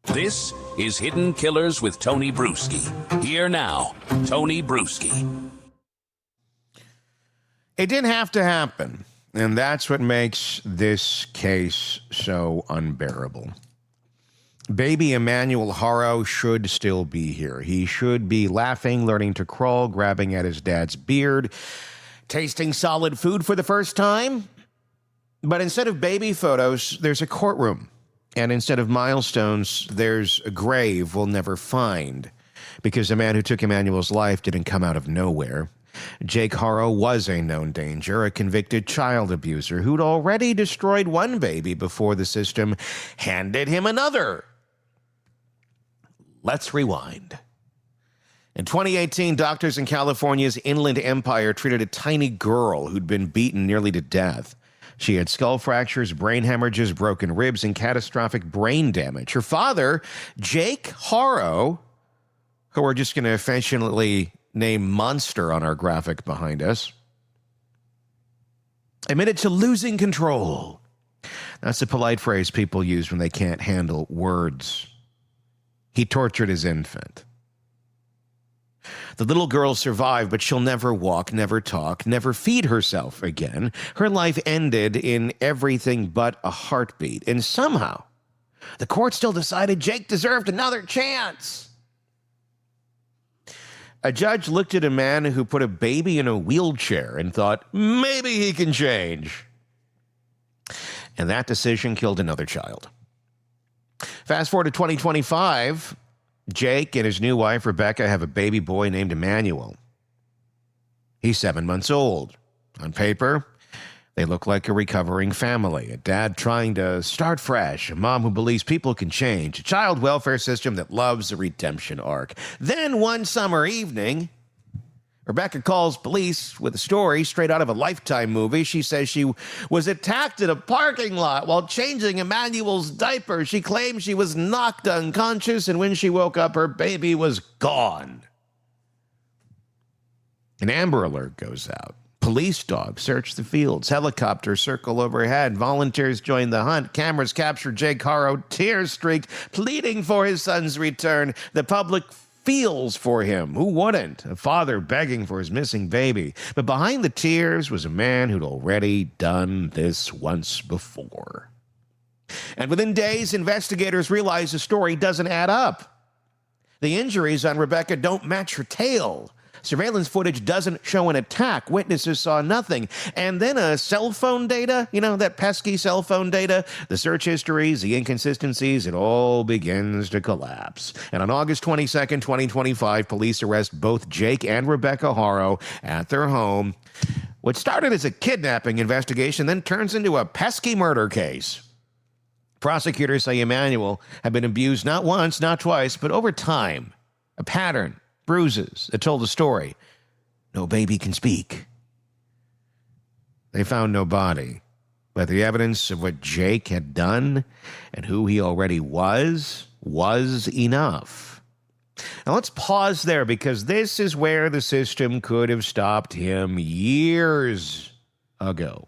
This is Hidden Killers with Tony Brueski. Here now, Tony Brueski. It didn't have to happen, and that's what makes this case so unbearable. Baby Emmanuel Haro should still be here. He should be laughing, learning to crawl, grabbing at his dad's beard, tasting solid food for the first time. But instead of baby photos, there's a courtroom. And instead of milestones, there's a grave we'll never find. Because the man who took Emmanuel's life didn't come out of nowhere. Jake Haro was a known danger, a convicted child abuser who'd already destroyed one baby before the system handed him another. Let's rewind. In 2018, doctors in California's Inland Empire treated a tiny girl who'd been beaten nearly to death. She had skull fractures, brain hemorrhages, broken ribs, and catastrophic brain damage. Her father, Jake Haro, who we're just going to affectionately name Monster on our graphic behind us, admitted to losing control. That's a polite phrase people use when they can't handle words. He tortured his infant. The little girl survived, but she'll never walk, never talk, never feed herself again. Her life ended in everything but a heartbeat. And somehow, the court still decided Jake deserved another chance. A judge looked at a man who put a baby in a wheelchair and thought, maybe he can change. And that decision killed another child. Fast forward to 2025, Jake and his new wife, Rebecca, have a baby boy named Emmanuel. He's 7 months old. On paper, they look like a recovering family, a dad trying to start fresh, a mom who believes people can change, a child welfare system that loves a redemption arc. Then one summer evening, Rebecca calls police with a story straight out of a Lifetime movie. She says she was attacked in a parking lot while changing Emmanuel's diaper. She claims she was knocked unconscious, and when she woke up, her baby was gone. An Amber Alert goes out. Police dogs search the fields. Helicopters circle overhead. Volunteers join the hunt. Cameras capture Jake Haro, tear-streaked, pleading for his son's return. The public feels for him. Who wouldn't? A father begging for his missing baby. But behind the tears was a man who'd already done this once before. And within days, investigators realize the story doesn't add up. The injuries on Rebecca don't match her tale. Surveillance footage doesn't show an attack. Witnesses saw nothing. And then cell phone data, that pesky cell phone data, the search histories, the inconsistencies, it all begins to collapse. And on August 22nd, 2025, police arrest both Jake and Rebecca Haro at their home. What started as a kidnapping investigation then turns into a pesky murder case. Prosecutors say Emmanuel had been abused not once, not twice, but over time. A pattern. Bruises that told the story. No baby can speak. They found no body, but the evidence of what Jake had done and who he already was enough. Now let's pause there, because this is where the system could have stopped him years ago.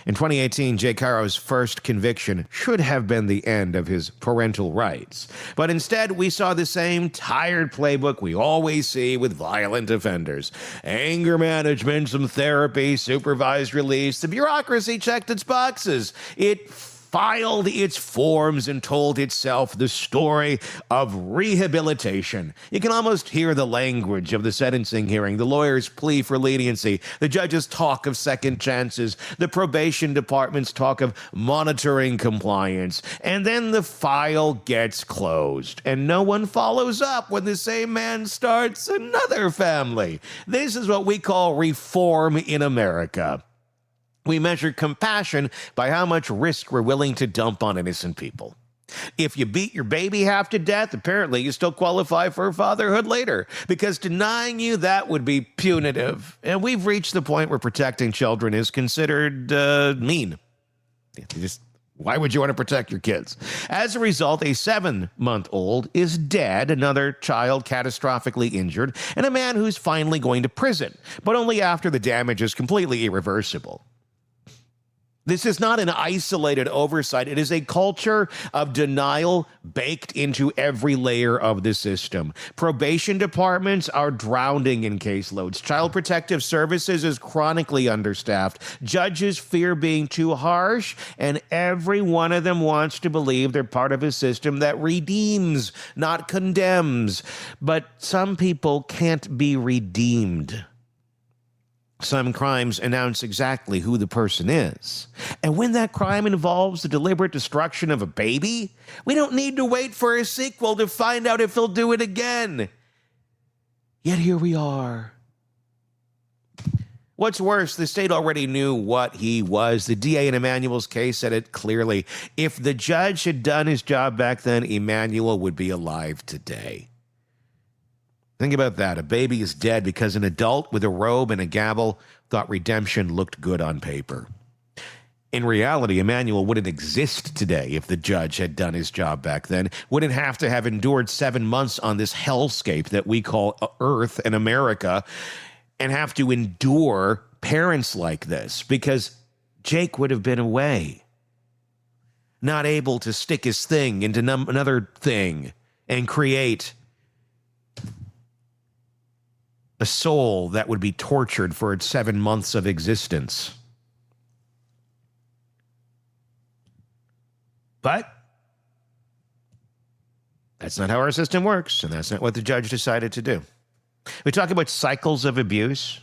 In 2018, Jake Haro's first conviction should have been the end of his parental rights. But instead, we saw the same tired playbook we always see with violent offenders. Anger management, some therapy, supervised release. The bureaucracy checked its boxes. It filed its forms and told itself the story of rehabilitation. You can almost hear the language of the sentencing hearing, the lawyer's plea for leniency, the judge's talk of second chances, the probation department's talk of monitoring compliance, and then the file gets closed, and no one follows up when the same man starts another family. This is what we call reform in America. We measure compassion by how much risk we're willing to dump on innocent people. If you beat your baby half to death, apparently you still qualify for fatherhood later, because denying you that would be punitive. And we've reached the point where protecting children is considered mean. Why would you want to protect your kids? As a result, a 7-month-old is dead, another child catastrophically injured, and a man who's finally going to prison, but only after the damage is completely irreversible. This is not an isolated oversight. It is a culture of denial baked into every layer of the system. Probation departments are drowning in caseloads. Child Protective Services is chronically understaffed. Judges fear being too harsh, and every one of them wants to believe they're part of a system that redeems, not condemns. But some people can't be redeemed. Some crimes announce exactly who the person is. And when that crime involves the deliberate destruction of a baby, we don't need to wait for a sequel to find out if he'll do it again. Yet here we are. What's worse, the state already knew what he was. The DA in Emmanuel's case said it clearly. If the judge had done his job back then, Emmanuel would be alive today. Think about that. A baby is dead because an adult with a robe and a gavel thought redemption looked good on paper. In reality, Emmanuel wouldn't exist today if the judge had done his job back then. Wouldn't have to have endured 7 months on this hellscape that we call Earth and America and have to endure parents like this because Jake would have been away, not able to stick his thing into another thing and create a soul that would be tortured for its 7 months of existence. But that's not how our system works, and that's not what the judge decided to do. We talk about cycles of abuse.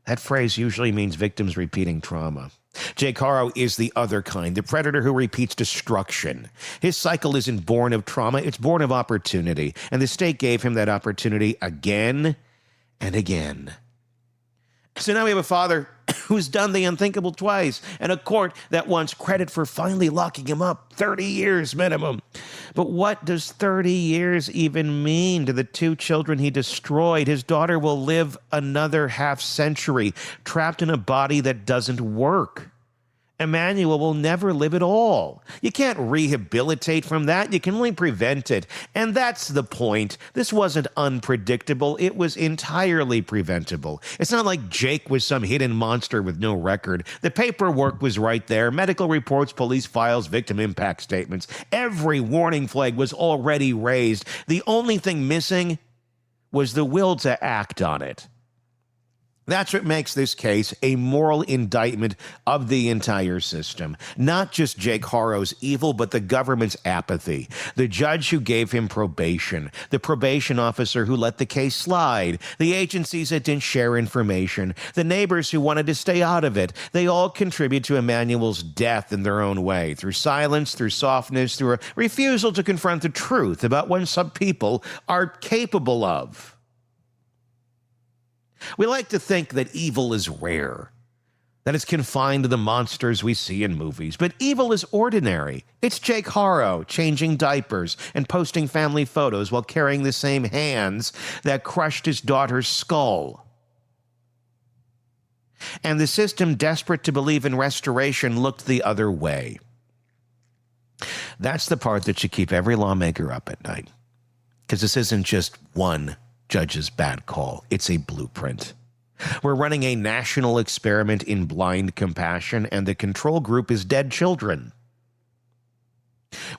That phrase usually means victims repeating trauma. Jake Haro is the other kind, the predator who repeats destruction. His cycle isn't born of trauma, it's born of opportunity, and the state gave him that opportunity again and again. So now we have a father who's done the unthinkable twice, and a court that wants credit for finally locking him up. 30 years minimum. But what does 30 years even mean to the 2 children he destroyed? His daughter will live another half century, trapped in a body that doesn't work. Emmanuel will never live at all. You can't rehabilitate from that. You can only prevent it. And that's the point. This wasn't unpredictable. It was entirely preventable. It's not like Jake was some hidden monster with no record. The paperwork was right there. Medical reports, police files, victim impact statements. Every warning flag was already raised. The only thing missing was the will to act on it. That's what makes this case a moral indictment of the entire system. Not just Jake Haro's evil, but the government's apathy. The judge who gave him probation, the probation officer who let the case slide, the agencies that didn't share information, the neighbors who wanted to stay out of it. They all contribute to Emmanuel's death in their own way, through silence, through softness, through a refusal to confront the truth about what some people are capable of. We like to think that evil is rare, that it's confined to the monsters we see in movies. But evil is ordinary. It's Jake Haro changing diapers and posting family photos while carrying the same hands that crushed his daughter's skull. And the system, desperate to believe in restoration, looked the other way. That's the part that should keep every lawmaker up at night. Because this isn't just one judge's bad call. It's a blueprint. We're running a national experiment in blind compassion, and the control group is dead children.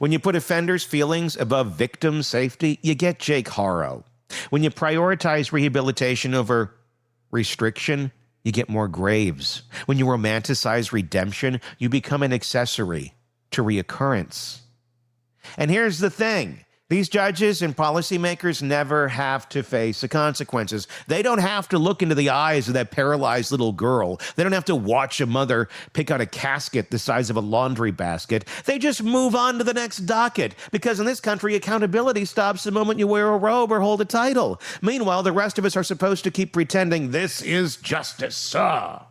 When you put offenders' feelings above victim safety, you get Jake Haro. When you prioritize rehabilitation over restriction, you get more graves. When you romanticize redemption, you become an accessory to reoccurrence. And here's the thing. These judges and policymakers never have to face the consequences. They don't have to look into the eyes of that paralyzed little girl. They don't have to watch a mother pick out a casket the size of a laundry basket. They just move on to the next docket, because in this country, accountability stops the moment you wear a robe or hold a title. Meanwhile, the rest of us are supposed to keep pretending this is justice.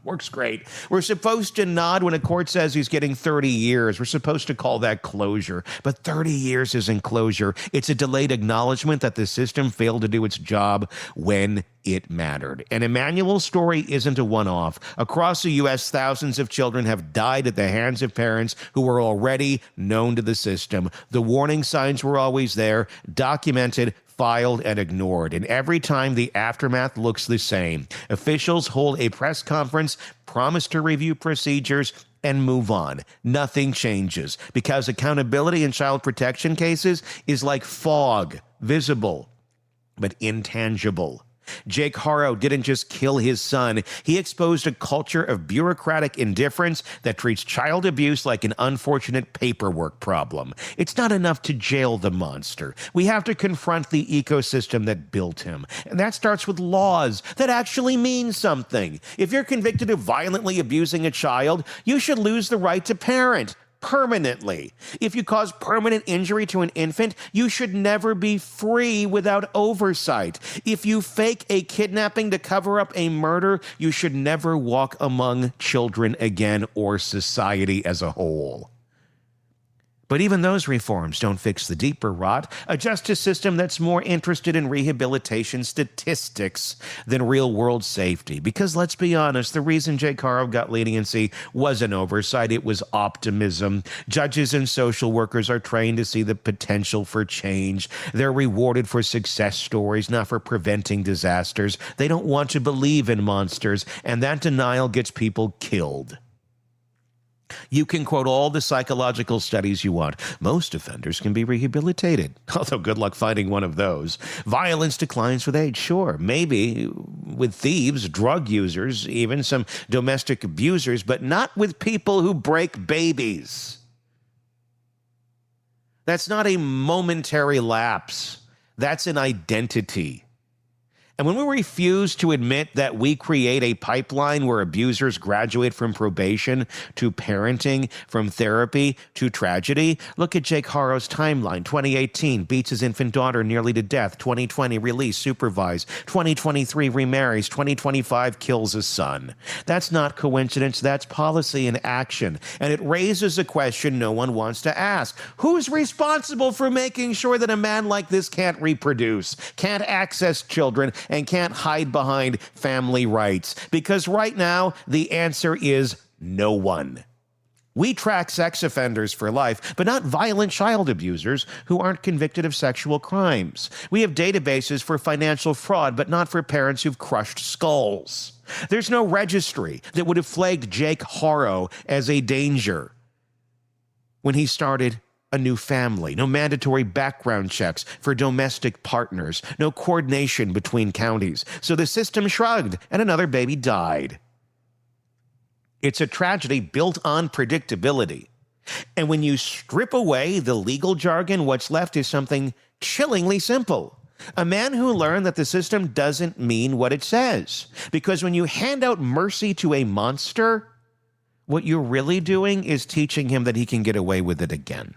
Works great. We're supposed to nod when a court says he's getting 30 years. We're supposed to call that closure. But 30 years isn't closure. It's a delayed acknowledgement that the system failed to do its job when it mattered. And Emmanuel's story isn't a one-off. Across the U.S., thousands of children have died at the hands of parents who were already known to the system. The warning signs were always there, documented, filed, and ignored. And every time the aftermath looks the same. Officials hold a press conference, promise to review procedures, and move on. Nothing changes because accountability in child protection cases is like fog, visible, but intangible. Jake Haro didn't just kill his son. He exposed a culture of bureaucratic indifference that treats child abuse like an unfortunate paperwork problem. It's not enough to jail the monster. We have to confront the ecosystem that built him. And that starts with laws that actually mean something. If you're convicted of violently abusing a child, you should lose the right to parent. Permanently. If you cause permanent injury to an infant, you should never be free without oversight. If you fake a kidnapping to cover up a murder, you should never walk among children again or society as a whole. But even those reforms don't fix the deeper rot, a justice system that's more interested in rehabilitation statistics than real-world safety. Because let's be honest, the reason Jake Haro got leniency wasn't oversight, it was optimism. Judges and social workers are trained to see the potential for change. They're rewarded for success stories, not for preventing disasters. They don't want to believe in monsters, and that denial gets people killed. You can quote all the psychological studies you want. Most offenders can be rehabilitated, although good luck finding one of those. Violence declines with age, sure. Maybe with thieves, drug users, even some domestic abusers, but not with people who break babies. That's not a momentary lapse. That's an identity. And when we refuse to admit that we create a pipeline where abusers graduate from probation to parenting, from therapy to tragedy, look at Jake Haro's timeline. 2018, beats his infant daughter nearly to death. 2020, release, supervised. 2023, remarries. 2025, kills his son. That's not coincidence. That's policy in action. And it raises a question no one wants to ask. Who's responsible for making sure that a man like this can't reproduce, can't access children, and can't hide behind family rights? Because right now, the answer is no one. We track sex offenders for life, but not violent child abusers who aren't convicted of sexual crimes. We have databases for financial fraud, but not for parents who've crushed skulls. There's no registry that would have flagged Jake Haro as a danger when he started a new family, no mandatory background checks for domestic partners, no coordination between counties. So the system shrugged and another baby died. It's a tragedy built on predictability. And when you strip away the legal jargon, what's left is something chillingly simple. A man who learned that the system doesn't mean what it says. Because when you hand out mercy to a monster, what you're really doing is teaching him that he can get away with it again.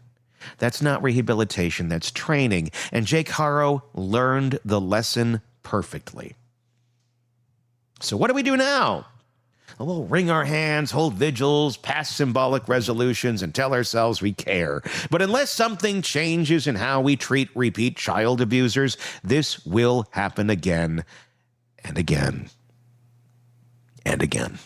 That's not rehabilitation, that's training. And Jake Haro learned the lesson perfectly. So what do we do now? We'll wring our hands, hold vigils, pass symbolic resolutions, and tell ourselves we care. But unless something changes in how we treat repeat child abusers, this will happen again and again and again.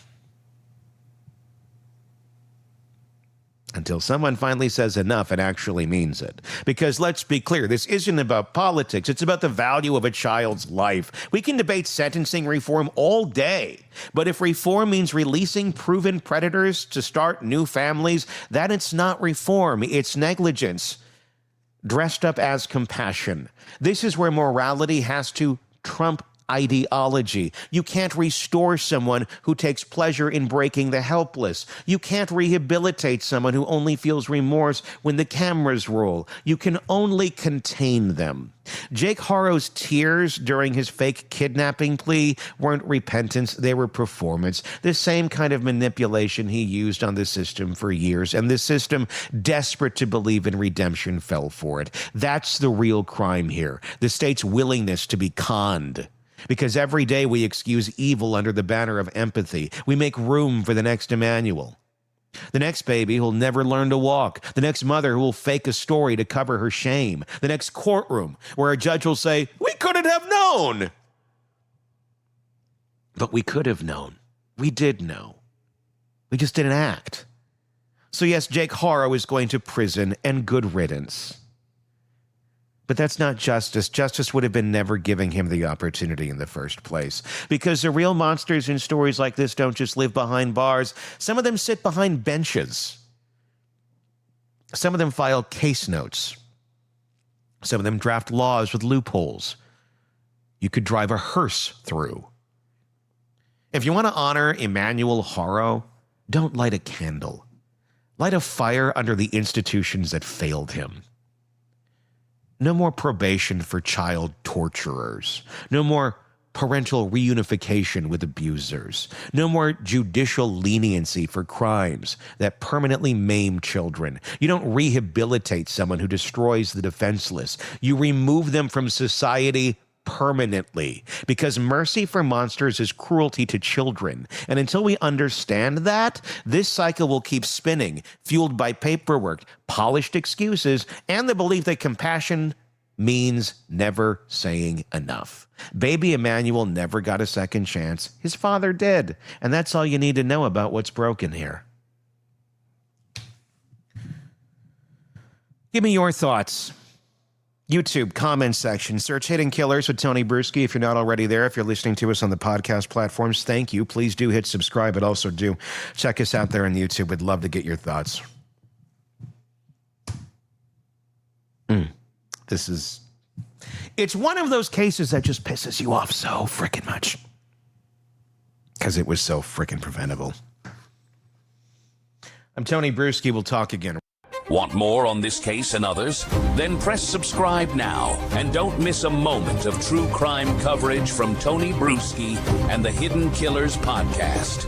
Until someone finally says enough and actually means it. Because let's be clear, this isn't about politics. It's about the value of a child's life. We can debate sentencing reform all day. But if reform means releasing proven predators to start new families, then it's not reform. It's negligence dressed up as compassion. This is where morality has to trump ideology. You can't restore someone who takes pleasure in breaking the helpless. You can't rehabilitate someone who only feels remorse when the cameras roll. You can only contain them. Jake Haro's tears during his fake kidnapping plea weren't repentance, they were performance. The same kind of manipulation he used on the system for years, and the system, desperate to believe in redemption, fell for it. That's the real crime here, the state's willingness to be conned. Because every day we excuse evil under the banner of empathy. We make room for the next Emmanuel. The next baby who'll never learn to walk. The next mother who will fake a story to cover her shame. The next courtroom where a judge will say, "We couldn't have known." But we could have known. We did know. We just didn't act. So yes, Jake Haro is going to prison, and good riddance. But that's not justice. Justice would have been never giving him the opportunity in the first place. Because the real monsters in stories like this don't just live behind bars. Some of them sit behind benches. Some of them file case notes. Some of them draft laws with loopholes you could drive a hearse through. If you want to honor Emmanuel Haro, don't light a candle. Light a fire under the institutions that failed him. No more probation for child torturers. No more parental reunification with abusers. No more judicial leniency for crimes that permanently maim children. You don't rehabilitate someone who destroys the defenseless. You remove them from society permanently, because mercy for monsters is cruelty to children. And until we understand that, this cycle will keep spinning, fueled by paperwork, polished excuses, and the belief that compassion means never saying enough. Baby Emmanuel never got a second chance. His father did. And that's all you need to know about what's broken here. Give me your thoughts. YouTube comment section. Search Hidden Killers with Tony Brueski if you're not already there. If you're listening to us on the podcast platforms, thank you. Please do hit subscribe, but also do check us out there on YouTube. We'd love to get your thoughts. It's one of those cases that just pisses you off so freaking much. Because it was so freaking preventable. I'm Tony Brueski. We'll talk again. Want more on this case and others? Then press subscribe now and don't miss a moment of true crime coverage from Tony Brueski and the Hidden Killers podcast.